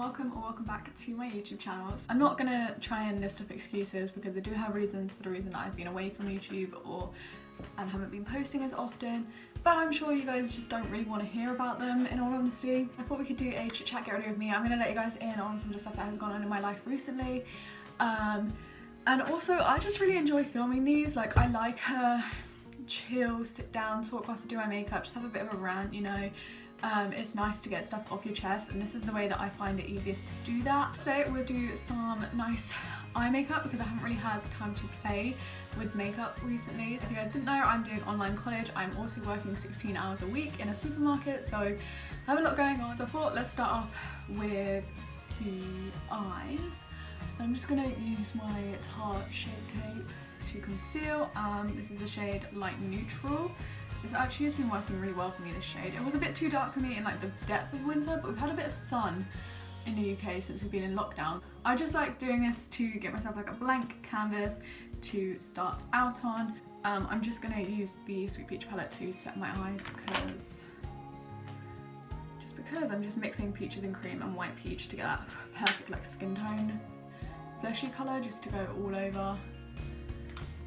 welcome or welcome back to my YouTube channel. I'm not gonna try and list off excuses because I do have reasons for the reason that I've been away from YouTube and haven't been posting as often, but I'm sure you guys just don't really want to hear about them, in all honesty. I thought we could do a chit chat get ready with me. I'm gonna let you guys in on some of the stuff that has gone on in my life recently, and also I just really enjoy filming these. Like, I like her chill, sit down, talk whilst I do my makeup, just have a bit of a rant, you know. It's nice to get stuff off your chest, and this is the way that I find it easiest to do that. Today we'll do some nice eye makeup because I haven't really had time to play with makeup recently. If you guys didn't know, I'm doing online college. I'm also working 16 hours a week in a supermarket, so I have a lot going on. So I thought let's start off with the eyes. I'm just gonna use my Tarte Shape Tape to conceal. This is the shade Light Neutral. This actually has been working really well for me, this shade. It was a bit too dark for me in like the depth of winter, but we've had a bit of sun in the UK since we've been in lockdown. I just like doing this to get myself like a blank canvas to start out on. I'm just gonna use the Sweet Peach palette to set my eyes because I'm just mixing peaches and cream and white peach to get that perfect like skin tone fleshy colour, just to go all over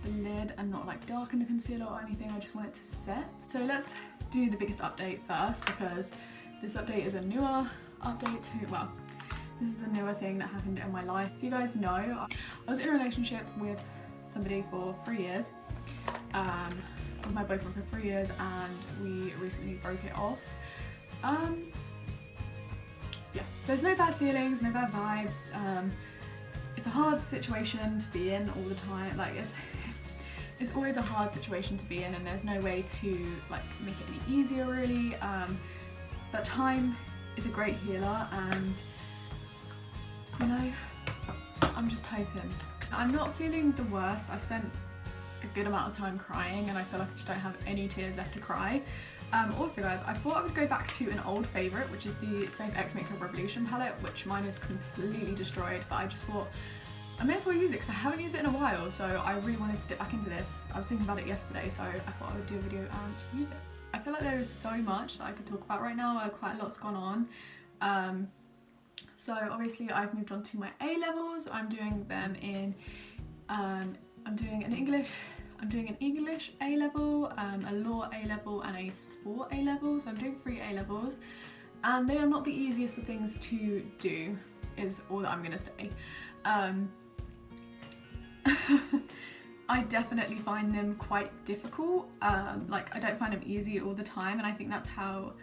the lid and not like darken the concealer or anything. I just want it to set. So let's do the biggest update first, because this update is a newer update to, well, this is a newer thing that happened in my life. If you guys know, I was in a relationship with somebody for 3 years, with my boyfriend for 3 years, and we recently broke it off. Yeah, there's no bad feelings, no bad vibes. It's a hard situation to be in all the time. Like, it's always a hard situation to be in, and there's no way to like make it any easier really. But time is a great healer, and you know, I'm just hoping. I'm not feeling the worst. I spent a good amount of time crying, and I feel like I just don't have any tears left to cry. Also guys, I thought I would go back to an old favourite, which is the Safe X Makeup Revolution palette, which mine is completely destroyed, but I just thought I may as well use it because I haven't used it in a while, so I really wanted to dip back into this. I was thinking about it yesterday, so I thought I would do a video and use it. I feel like there is so much that I could talk about right now. Quite a lot's gone on. So obviously I've moved on to my A levels. I'm doing them in, I'm doing an English A level, a law A level, and a sport A level. So I'm doing 3 A levels, and they are not the easiest of things to do, is all that I'm gonna say. I definitely find them quite difficult. Like, I don't find them easy all the time, and I think that's how,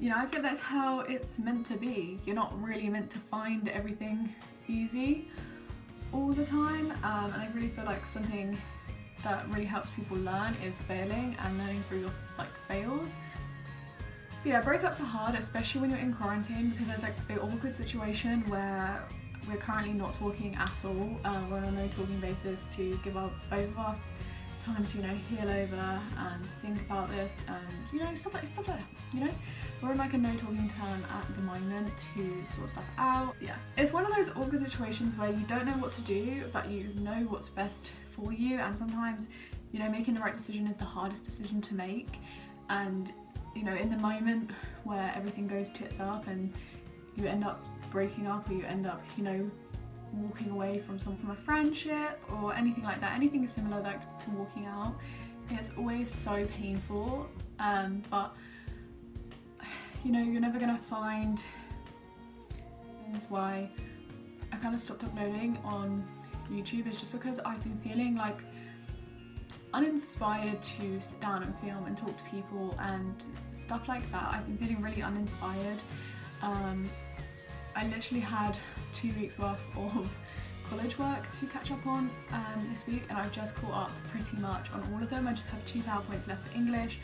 you know, I feel that's how it's meant to be. You're not really meant to find everything easy all the time, and I really feel like something that really helps people learn is failing and learning through your like fails. But yeah, breakups are hard, especially when you're in quarantine, because there's like the awkward situation where we're currently not talking at all. We're on a no talking basis to give both of us time to, you know, heal over and think about this, and you know, stuff like that, you know. We're in like a no talking term at the moment to sort stuff out. Yeah, it's one of those awkward situations where you don't know what to do, but you know what's best for you, and sometimes, you know, making the right decision is the hardest decision to make. And you know, in the moment where everything goes tits up and you end up breaking up, or you end up, you know, walking away from a friendship or anything like that, anything similar like to walking out, it's always so painful. But you know, you're never gonna find reasons why I kind of stopped uploading on YouTube. It's just because I've been feeling like uninspired to sit down and film and talk to people and stuff like that. I've been feeling really uninspired. I literally had 2 weeks worth of college work to catch up on this week, and I've just caught up pretty much on all of them. I just have 2 PowerPoints left for English,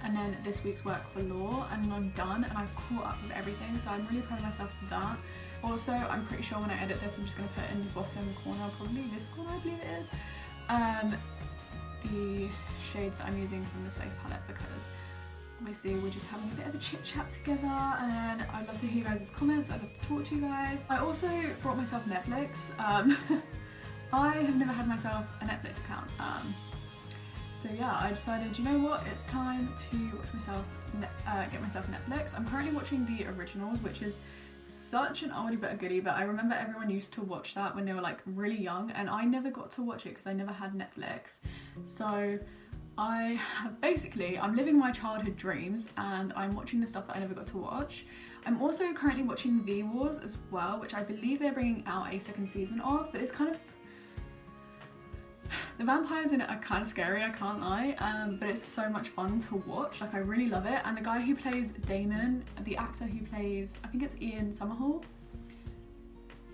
and then this week's work for law, and then I'm done and I've caught up with everything, so I'm really proud of myself for that. Also, I'm pretty sure when I edit this, I'm just going to put in the bottom corner, probably this corner I believe it is, the shades that I'm using from the Safe palette, because obviously we're just having a bit of a chit chat together, and I'd love to hear you guys' comments. I'd love to talk to you guys. I also brought myself Netflix. I have never had myself a Netflix account, so yeah, I decided, you know what, it's time to watch myself, get myself Netflix. I'm currently watching the originals, which is such an oldie but a goodie, but I remember everyone used to watch that when they were like really young, and I never got to watch it because I never had Netflix. So I have basically, I'm living my childhood dreams and I'm watching the stuff that I never got to watch. I'm also currently watching V Wars as well, which I believe they're bringing out a second season of, but it's kind of, the vampires in it are kind of scary, I can't lie, but it's so much fun to watch. Like, I really love it. And the guy who plays Damon, the actor who plays, I think it's Ian Somerhalder,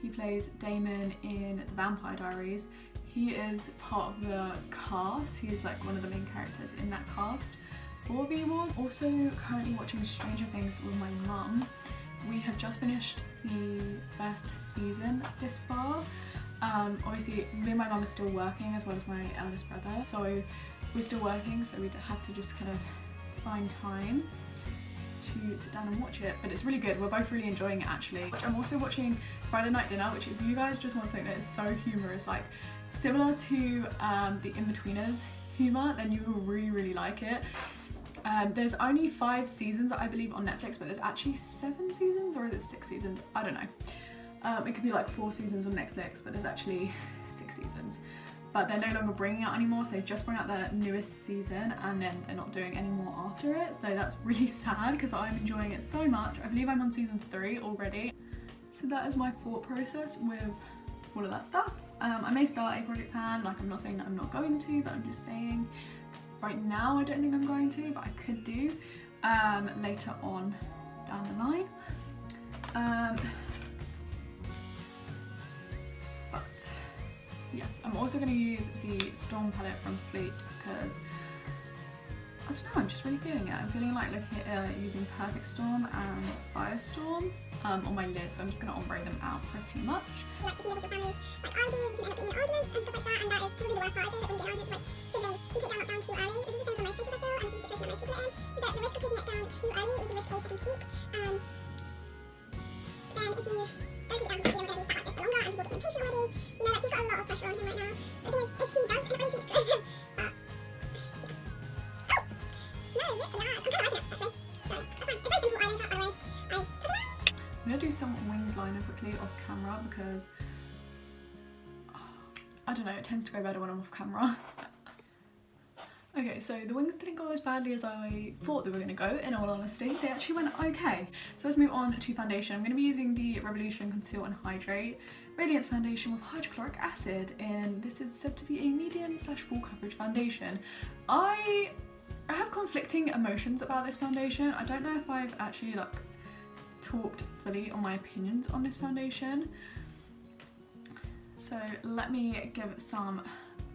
he plays Damon in The Vampire Diaries. He is part of the cast. He is like one of the main characters in that cast for V Wars. Also currently watching Stranger Things with my mum. We have just finished the first season this far. Obviously me and my mum are still working, as well as my eldest brother, so we're still working, so we'd have to just kind of find time to sit down and watch it, but it's really good. We're both really enjoying it actually. I'm also watching Friday Night Dinner, which if you guys just want something that is so humorous, like similar to the In-Betweeners humour, then you will really like it. There's only 5 seasons I believe on Netflix, but there's actually 7 seasons, or is it 6 seasons? I don't know. It could be like 4 seasons on Netflix, but there's actually 6 seasons. But they're no longer bringing out anymore, so they just bring out the newest season and then they're not doing any more after it. So that's really sad because I'm enjoying it so much. I believe I'm on season 3 already. So that is my thought process with all of that stuff. I may start a project plan, like I'm not saying that I'm not going to, but I'm just saying right now I don't think I'm going to, but I could do later on down the line. But yes, I'm also going to use the Storm palette from Sleep because I don't know, I'm just really feeling it. I'm feeling like looking at using Perfect Storm and Firestorm on my lid, so I'm just going to ombre them out pretty much. Like if you live with your families, like I do, you can end up getting arguments and stuff like that, and that is probably the worst part. I think that when you get arguments like siblings, you take down too early. This is the same for most cases I feel, and this is the situation that most people are in, is that the risk of taking it down too early, we can risk a second peak. Then if you don't take it down completely, you're going to be sat like this for longer, and people get impatient already. You know, like he's got a lot of pressure on him right now. The thing is, if he does end up raising it to dress him, I'm going to do some winged liner quickly off camera because I don't know, it tends to go better when I'm off camera. Okay, so the wings didn't go as badly as I thought they were going to go, in all honesty. They actually went okay. So let's move on to foundation. I'm going to be using the Revolution Conceal and Hydrate Radiance Foundation with hydrochloric acid, and this is said to be a medium/full coverage foundation. I have conflicting emotions about this foundation. I don't know if I've actually like talked fully on my opinions on this foundation, so let me give some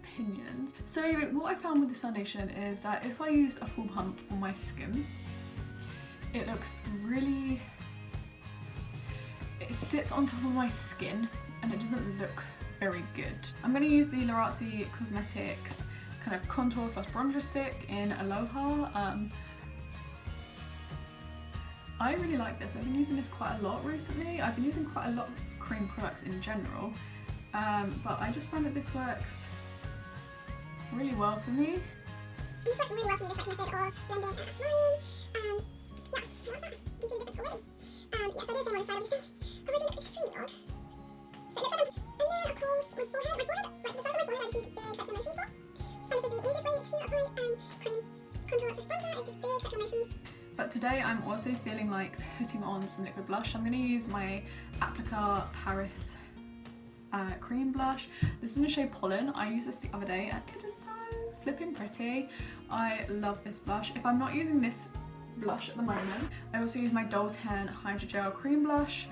opinions. So what I found with this foundation is that if I use a full pump on my skin, it looks really, it sits on top of my skin and it doesn't look very good. I'm going to use the Lorazzi Cosmetics kind of contour / bronzer stick in Aloha. I really like this. I've been using this quite a lot recently. I've been using quite a lot of cream products in general, but I just find that this works really well for me. This works really well for me, this like method of blending and applying. Yeah, so what's that? You can see the difference already. Yeah, so I do the same on the side, obviously. I always look extremely odd. So it looks like and then of course my forehead, like the size of my forehead I just use big circular motions for. Just find this is the easiest way to apply cream contour / bronzer, is just big circular motions. But today I'm also feeling like putting on some liquid blush. I'm going to use my Applica Paris cream blush. This is in the shade Pollen. I used this the other day and it is so flipping pretty. I love this blush. If I'm not using this blush at the moment, I also use my Dolten Hydrogel cream blush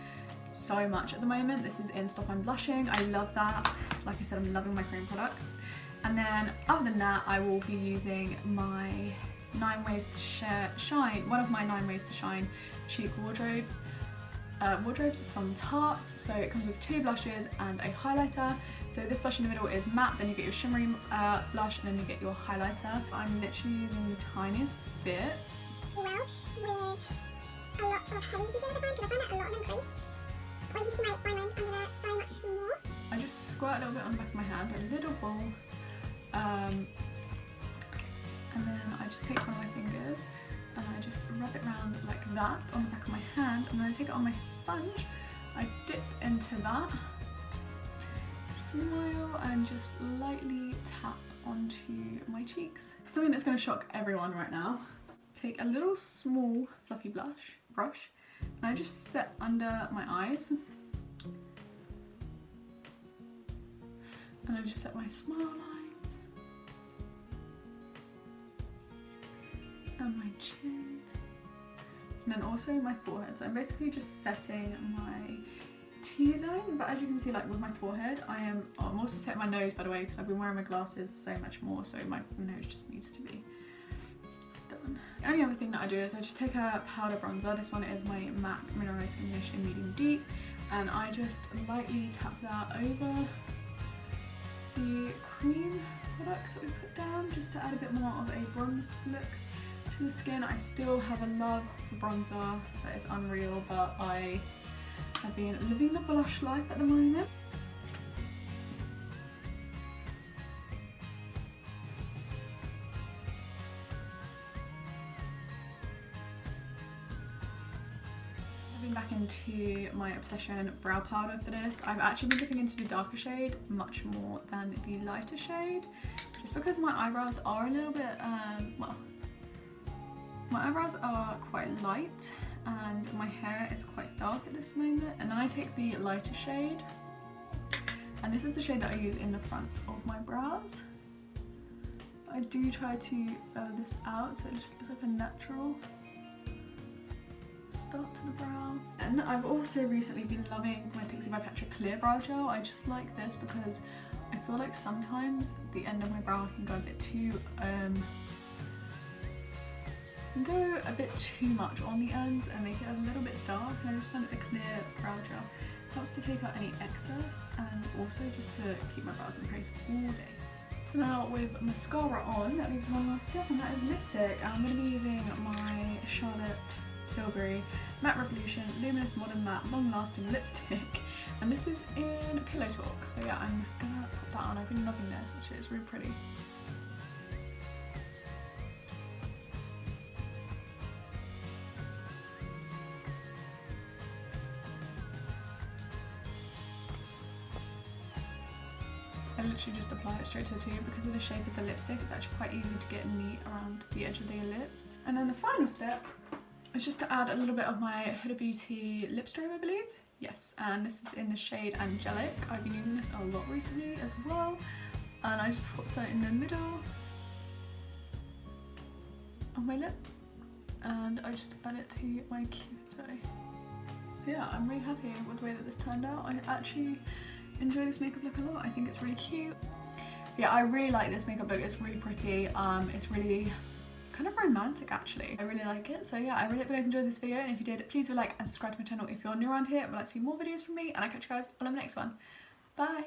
so much at the moment. This is in Stop I'm Blushing. I love that. Like I said, I'm loving my cream products. And then other than that, I will be using my 9 Ways to Shine, one of my 9 Ways to Shine cheek wardrobes from Tarte. So it comes with 2 blushes and a highlighter. So this blush in the middle is matte, then you get your shimmery blush, and then you get your highlighter. I'm literally using the tiniest bit. Well, with a lot of heavy concealers I find, because I find that a lot of them crease. Or you can see my lines under there so much more. I just squirt a little bit on the back of my hand, a little ball. And then I just take one of my fingers and I just rub it around like that on the back of my hand, and then I take it on my sponge, I dip into that, smile, and just lightly tap onto my cheeks. Something that's going to shock everyone right now. Take a little small fluffy brush, and I just set under my eyes, and I just set my smile lines and my chin, and then also my forehead. So I'm basically just setting my T-zone, but as you can see, like with my forehead, I'm also setting my nose, by the way, because I've been wearing my glasses so much more, so my nose just needs to be done. The only other thing that I do is I just take a powder bronzer. This one is my MAC Mineralized English in medium deep, and I just lightly tap that over the cream products that we put down, just to add a bit more of a bronzed look to the skin. I still have a love for bronzer that is unreal, but I have been living the blush life at the moment. Moving back into my Obsession brow powder for this, I've actually been dipping into the darker shade much more than the lighter shade, just because my eyebrows are a little bit, well, my eyebrows are quite light and my hair is quite dark at this moment. And then I take the lighter shade, and this is the shade that I use in the front of my brows. I do try to feather this out so it just looks like a natural start to the brow. And I've also recently been loving my Tixie by Petra Clear Brow Gel. I just like this because I feel like sometimes the end of my brow can go a bit too much on the ends and make it a little bit dark, and I just find that the Clear Brow Gel helps to take out any excess and also just to keep my brows in place all day. So now with mascara on, that leaves one last step, and that is lipstick. And I'm going to be using my Charlotte Tilbury Matte Revolution Luminous Modern Matte Long Lasting Lipstick, and this is in Pillow Talk. So yeah, I'm gonna put that on. I've been loving this, actually it's really pretty. I literally just apply it straight to the tube. Because of the shape of the lipstick, it's actually quite easy to get neat around the edge of the lips. And then the final step is just to add a little bit of my Huda Beauty lip strobe, I believe. Yes, and this is in the shade Angelic. I've been using this a lot recently as well. And I just put that in the middle of my lip, and I just add it to my cupid's eye. So yeah, I'm really happy with the way that this turned out. I actually enjoy this makeup look a lot. I think it's really cute. Yeah, I really like this makeup look. It's really pretty. It's really kind of romantic actually. I really like it. So yeah, I really hope you guys enjoyed this video, and if you did, please do like and subscribe to my channel if you're new around here and would like to see more videos from me, and I'll catch you guys on the next one. Bye!